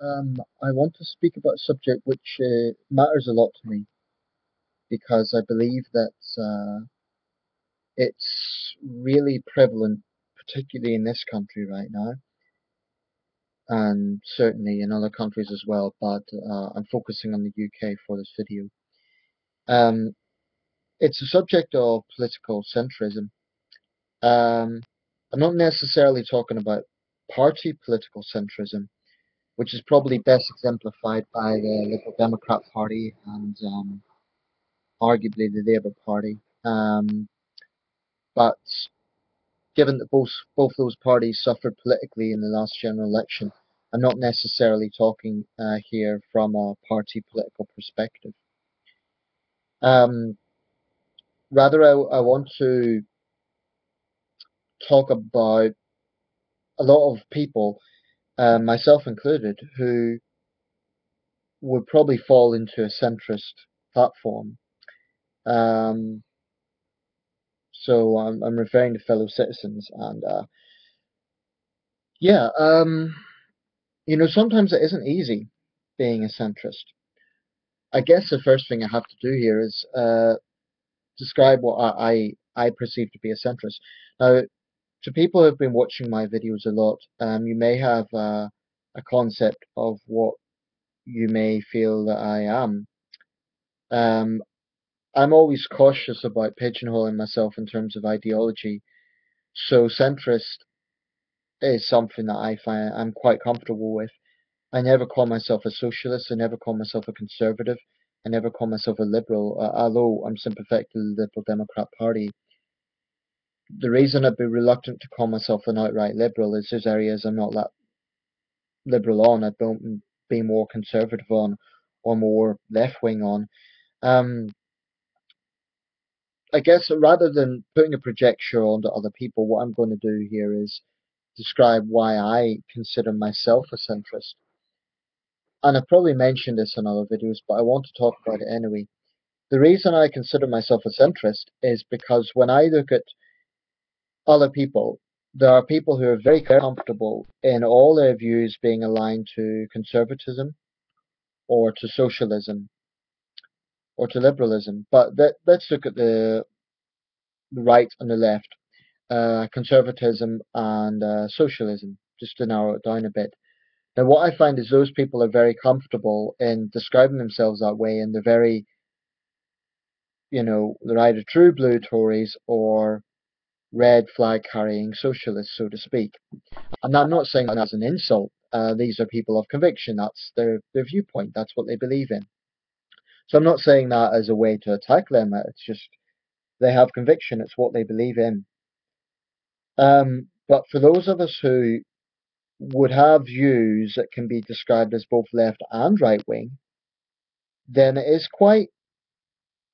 I want to speak about a subject which matters a lot to me because I believe that it's really prevalent, particularly in this country right now, and certainly in other countries as well. But I'm focusing on the UK for this video. Um, it's a subject of political centrism. Um, I'm not necessarily talking about party political centrism, which is probably best exemplified by the Liberal Democrat Party and arguably the Labour Party. But given that both those parties suffered politically in the last general election, I'm not necessarily talking here from a party political perspective. Um, Rather, I want to talk about a lot of people, myself included, who would probably fall into a centrist platform. Um, so I'm referring to fellow citizens, and yeah, sometimes it isn't easy being a centrist. I guess the first thing I have to do here is describe what I perceive to be a centrist. Now, to people who have been watching my videos a lot, you may have a concept of what you may feel that I am. Um, I'm always cautious about pigeonholing myself in terms of ideology, so centrist is something that I find I'm quite comfortable with. I never call myself a socialist. I never call myself a conservative. I never call myself a liberal, although I'm sympathetic to the Liberal Democrat Party. The reason I'd be reluctant to call myself an outright liberal is there's areas I'm not that liberal on. I'd be more conservative on, or more left wing on. Um, I guess rather than putting a projection onto other people, what I'm going to do here is describe why I consider myself a centrist. And I've probably mentioned this in other videos, but I want to talk about it anyway. The reason I consider myself a centrist is because when I look at other people, there are people who are very comfortable in all their views being aligned to conservatism or to socialism or to liberalism. But let's look at the right and the left, conservatism and socialism, just to narrow it down a bit. Now, what I find is those people are very comfortable in describing themselves that way, and they're very, they're either true blue Tories or red flag carrying socialists, so to speak. And I'm not saying that as an insult. These are people of conviction. That's their viewpoint. That's what they believe in. So I'm not saying that as a way to attack them. It's just they have conviction. It's what they believe in. But for those of us who would have views that can be described as both left and right wing, then it's quite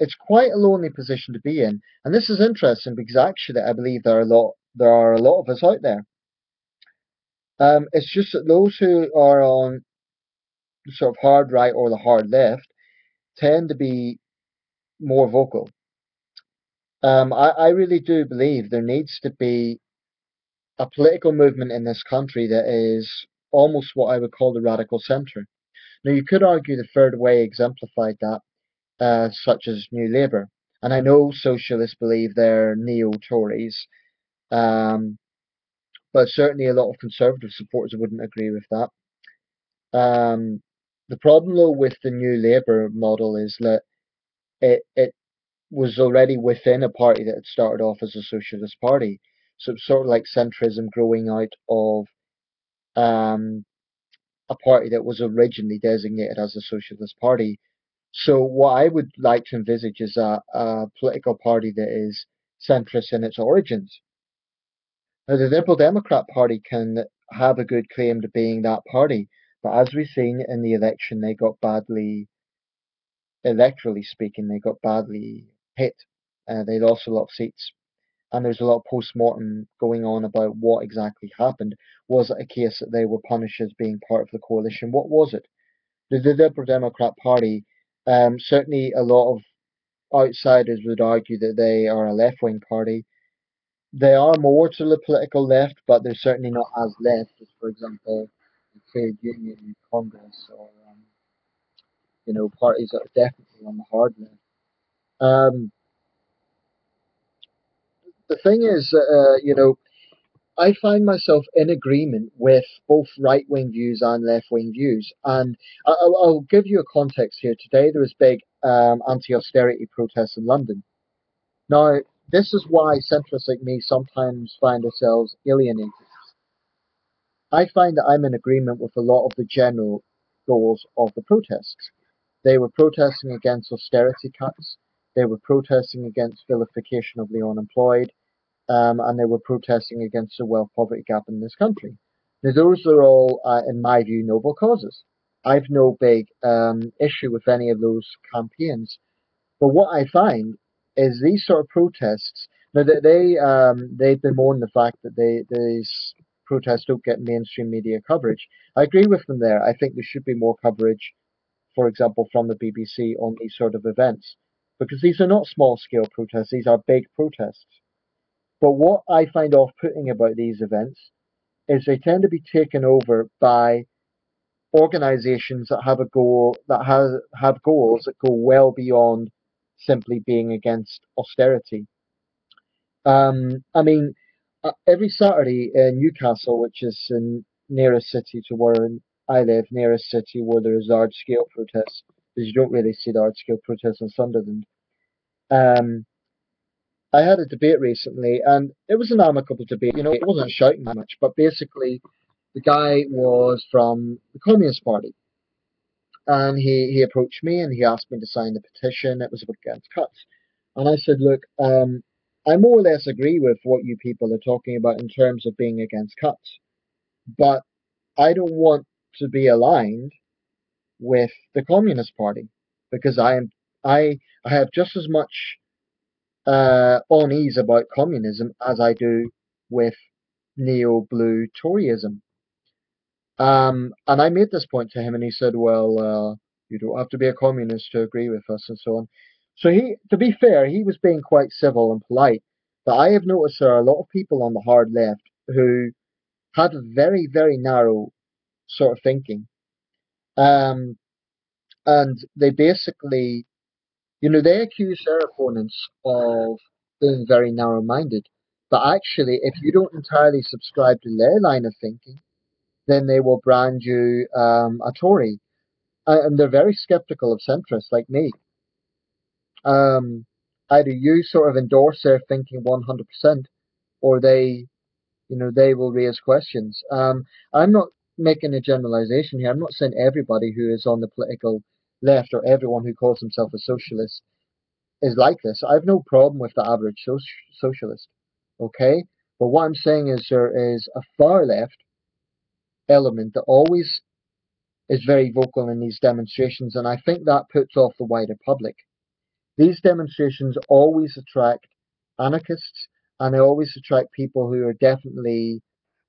a lonely position to be in. And this is interesting because actually I believe there are a lot of us out there. It's just that those who are on the sort of hard right or the hard left tend to be more vocal. I really do believe there needs to be a political movement in this country that is almost what I would call the radical centre. Now, you could argue the third way exemplified that, such as New Labour. And I know socialists believe they're neo-Tories, um, but certainly a lot of conservative supporters wouldn't agree with that. Um, the problem, though, with the New Labour model is that it was already within a party that had started off as a socialist party. So it's sort of like centrism growing out of um, a party that was originally designated as a socialist party. So what I would like to envisage is a political party that is centrist in its origins. Now, the Liberal Democrat Party can have a good claim to being that party, but as we've seen in the election, they got badly, electorally speaking, they got badly hit. They lost a lot of seats, and there's a lot of post-mortem going on about what exactly happened. Was it a case that they were punished as being part of the coalition? What was it? The Liberal Democrat Party, certainly a lot of outsiders would argue that they are a left-wing party. They are more to the political left, but they're certainly not as left as, for example, trade union Congress or parties that are definitely on the hard left. Um, the thing is, I find myself in agreement with both right wing views and left wing views. And I'll give you a context here. Today there was big anti austerity protests in London. Now, this is why centrists like me sometimes find ourselves alienated. I find that I'm in agreement with a lot of the general goals of the protests. They were protesting against austerity cuts, they were protesting against vilification of the unemployed, and they were protesting against the wealth poverty gap in this country. Now, those are all, in my view, noble causes. I've no big issue with any of those campaigns. But what I find is these sort of protests. Now they bemoan the fact that these protests don't get mainstream media coverage. I agree with them there. I think there should be more coverage, for example, from the BBC on these sort of events, because these are not small scale protests. These are big protests. But what I find off-putting about these events is they tend to be taken over by organizations that have a goal that have goals that go well beyond simply being against austerity. I mean, every Saturday in Newcastle, which is the nearest city to where I live, nearest city where there is large scale protests, because you don't really see large scale protests in Sunderland. Um, I had a debate recently, and it was an amicable debate. It wasn't shouting much, but basically, the guy was from the Communist Party, and he approached me and he asked me to sign the petition. It was against cuts, and I said, look, I more or less agree with what you people are talking about in terms of being against cuts, but I don't want to be aligned with the Communist Party because I have just as much unease about communism as I do with neo-blue Toryism. And I made this point to him, and he said, "Well, you don't have to be a communist to agree with us," and so on. So to be fair, he was being quite civil and polite. But I have noticed there are a lot of people on the hard left who had a very, very narrow sort of thinking, um, and they basically, they accuse their opponents of being very narrow-minded. But actually, if you don't entirely subscribe to their line of thinking, then they will brand you a Tory. And they're very skeptical of centrists like me. Um, Either you sort of endorse their thinking 100%, or they will raise questions. I'm not making a generalization here. I'm not saying everybody who is on the political left or everyone who calls himself a socialist is like this. I've no problem with the average socialist, okay? But what I'm saying is there is a far left element that always is very vocal in these demonstrations, and I think that puts off the wider public. These demonstrations always attract anarchists, and they always attract people who are definitely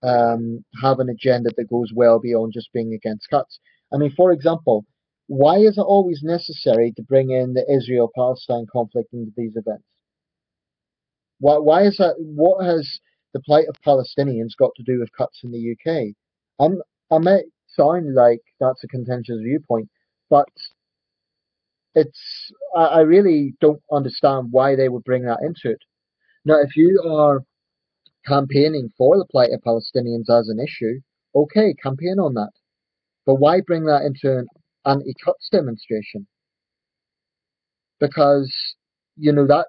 have an agenda that goes well beyond just being against cuts. I mean, for example, why is it always necessary to bring in the Israel-Palestine conflict into these events? Why is that? What has the plight of Palestinians got to do with cuts in the UK? I'm, I might sound like that's a contentious viewpoint, but I really don't understand why they would bring that into it. Now, if you are campaigning for the plight of Palestinians as an issue, okay, campaign on that. But why bring that into an anti-cuts demonstration? Because that,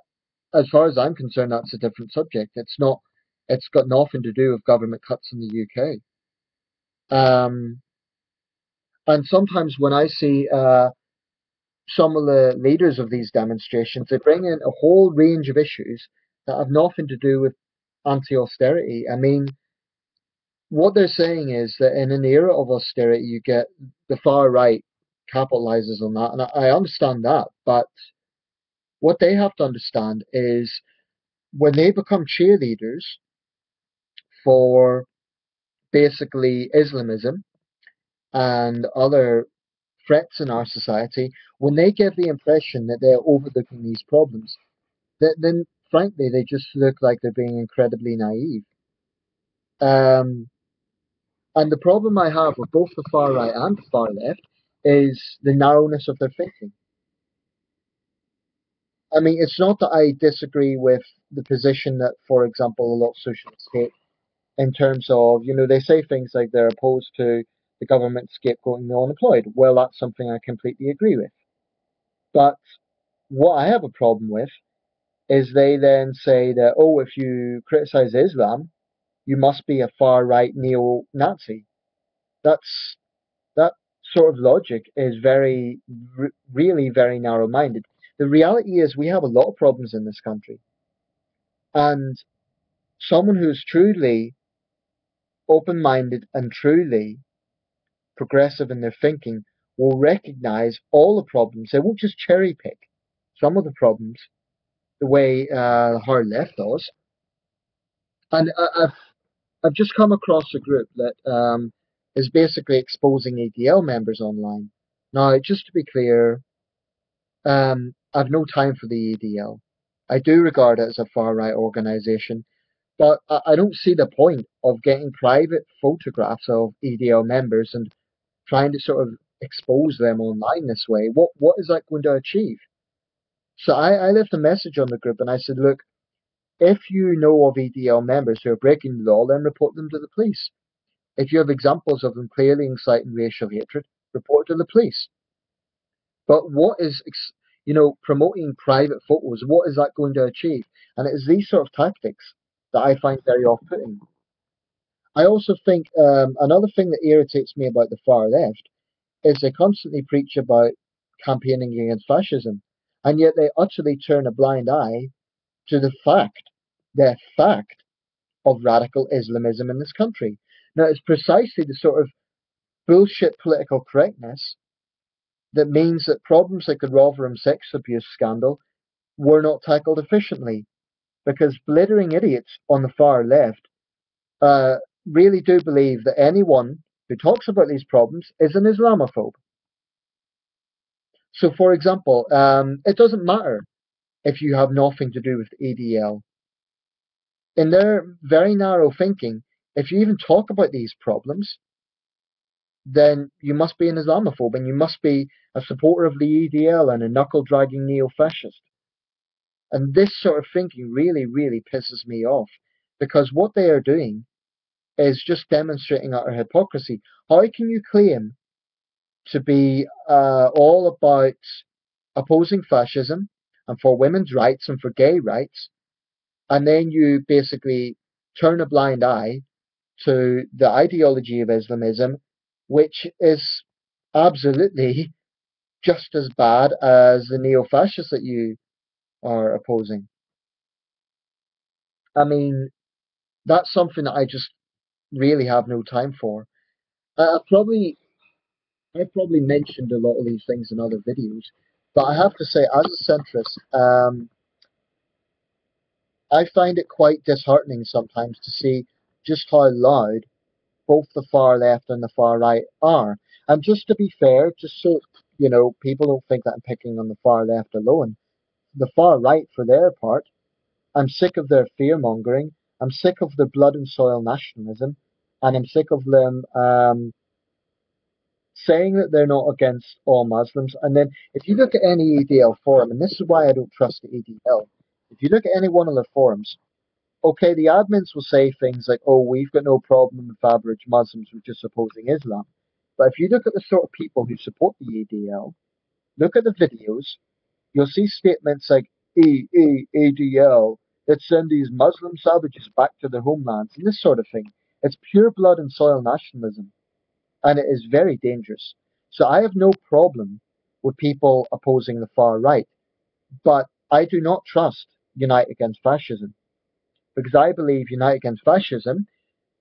as far as I'm concerned, that's a different subject. It's not. It's got nothing to do with government cuts in the UK. And sometimes when I see some of the leaders of these demonstrations, they bring in a whole range of issues that have nothing to do with anti-austerity. I mean, what they're saying is that in an era of austerity, you get the far right capitalizes on that, and I understand that. But what they have to understand is when they become cheerleaders for basically Islamism and other threats in our society, when they give the impression that they're overlooking these problems, then frankly they just look like they're being incredibly naive. Um, And the problem I have with both the far right and the far left is the narrowness of their thinking. I mean, it's not that I disagree with the position that, for example, a lot of socialists take in terms of, they say things like they're opposed to the government scapegoating the unemployed. Well, that's something I completely agree with. But what I have a problem with is they then say that, oh, if you criticize Islam, you must be a far right neo-Nazi. That's that sort of logic is really very narrow-minded. The reality is we have a lot of problems in this country, and someone who's truly open-minded and truly progressive in their thinking will recognize all the problems. They won't just cherry pick some of the problems the way the hard left does. And I've just come across a group that is basically exposing ADL members online. Now, just to be clear, I've no time for the ADL. I do regard it as a far right organisation, but I don't see the point of getting private photographs of ADL members and trying to sort of expose them online this way. What is that going to achieve? So I left a message on the group and I said, look, if you know of ADL members who are breaking the law, then report them to the police. If you have examples of them clearly inciting racial hatred, report to the police. But what is, promoting private photos, what is that going to achieve? And it is these sort of tactics that I find very off-putting. I also think another thing that irritates me about the far left is they constantly preach about campaigning against fascism, and yet they utterly turn a blind eye to the fact of radical Islamism in this country. Now, it's precisely the sort of bullshit political correctness that means that problems like the Rotherham sex abuse scandal were not tackled efficiently, because blithering idiots on the far left uh, really do believe that anyone who talks about these problems is an Islamophobe. So, for example, it doesn't matter if you have nothing to do with ADL. In their very narrow thinking, if you even talk about these problems, then you must be an Islamophobe and you must be a supporter of the EDL and a knuckle dragging neo fascist. And this sort of thinking really, really pisses me off, because what they are doing is just demonstrating utter hypocrisy. How can you claim to be all about opposing fascism and for women's rights and for gay rights, and then you basically turn a blind eye to the ideology of Islamism, which is absolutely just as bad as the neo-fascists that you are opposing? I mean, that's something that I just really have no time for. I probably mentioned a lot of these things in other videos, but I have to say, as a centrist, I find it quite disheartening sometimes to see just how loud both the far left and the far right are. And just to be fair, just so people don't think that I'm picking on the far left alone, the far right, for their part, I'm sick of their fear mongering. I'm sick of their blood and soil nationalism, and I'm sick of them saying that they're not against all Muslims. And then, if you look at any EDL forum, and this is why I don't trust the EDL, if you look at any one of the forums, okay, the admins will say things like, "Oh, we've got no problem with average Muslims, we're just opposing Islam." But if you look at the sort of people who support the EDL, look at the videos, you'll see statements like ADL, let's send these Muslim savages back to their homelands, and this sort of thing. It's pure blood and soil nationalism, and it is very dangerous. So I have no problem with people opposing the far right, but I do not trust Unite Against Fascism, because I believe Unite Against Fascism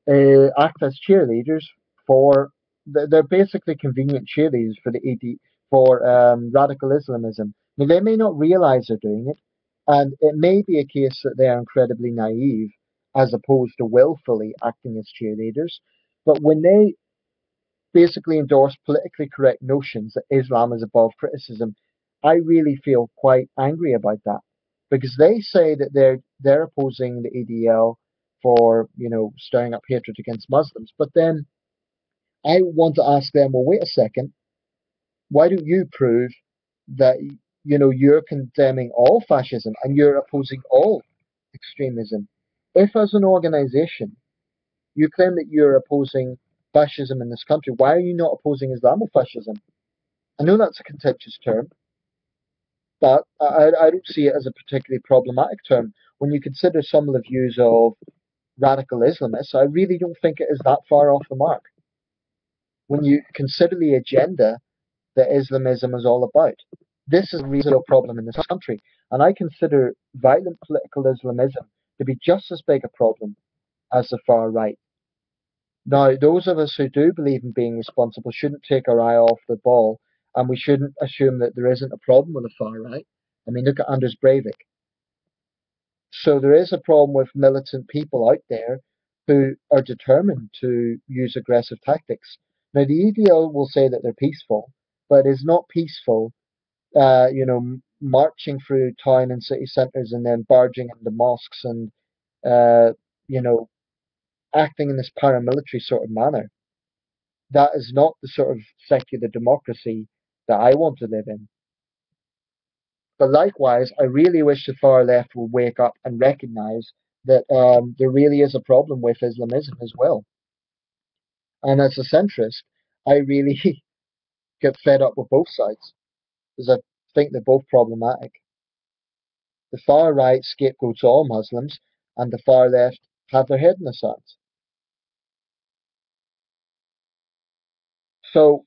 act as cheerleaders for. They're basically convenient cheerleaders for the for radical Islamism. I mean, they may not realize they're doing it, and it may be a case that they are incredibly naive, as opposed to willfully acting as cheerleaders. But when they basically endorse politically correct notions that Islam is above criticism, I really feel quite angry about that, because they say that they're opposing the ADL for stirring up hatred against Muslims, but then I want to ask them, well, wait a second, why don't you prove that you're condemning all fascism and you're opposing all extremism? If, as an organization, you claim that you're opposing fascism in this country, why are you not opposing Islamofascism? I know that's a contentious term, but I don't see it as a particularly problematic term. When you consider some of the views of radical Islamists, I really don't think it is that far off the mark. When you consider the agenda that Islamism is all about, this is a real problem in this country. And I consider violent political Islamism to be just as big a problem as the far right. Now, those of us who do believe in being responsible shouldn't take our eye off the ball, and we shouldn't assume that there isn't a problem with the far right. I mean, look at Anders Breivik. So there is a problem with militant people out there who are determined to use aggressive tactics. Now, the EDL will say that they're peaceful, but it's not peaceful, marching through town and city centres and then barging into mosques and, uh, you know, acting in this paramilitary sort of manner. That is not the sort of secular democracy that I want to live in. But likewise, I really wish the far left will wake up and recognize that there really is a problem with Islamism as well. And as a centrist, I really get fed up with both sides because I think they're both problematic. The far right scapegoats all Muslims, and the far left have their head in the sand. So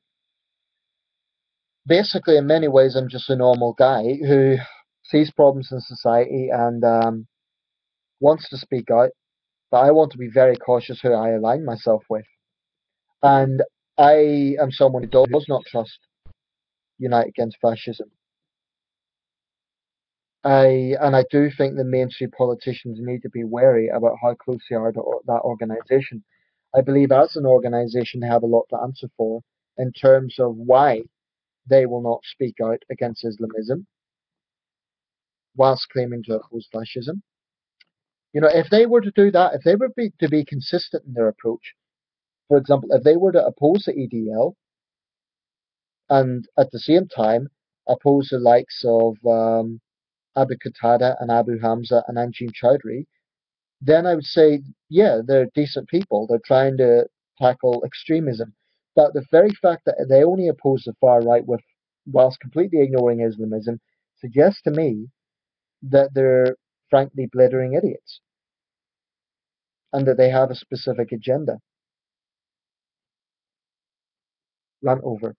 basically, in many ways, I'm just a normal guy who sees problems in society and wants to speak out, but I want to be very cautious who I align myself with. And I am someone who does not trust Unite Against Fascism. I do think the mainstream politicians need to be wary about how close they are to that organisation. I believe as an organisation they have a lot to answer for in terms of why they will not speak out against Islamism whilst claiming to oppose fascism. If they were to do that, if they were to be consistent in their approach, for example, if they were to oppose the EDL and at the same time oppose the likes of Abu Qatada and Abu Hamza and Anjim Chowdhury, then I would say, yeah, they're decent people. They're trying to tackle extremism. But the very fact that they only oppose the far right whilst completely ignoring Islamism suggests to me that they're frankly blithering idiots and that they have a specific agenda. Rant over.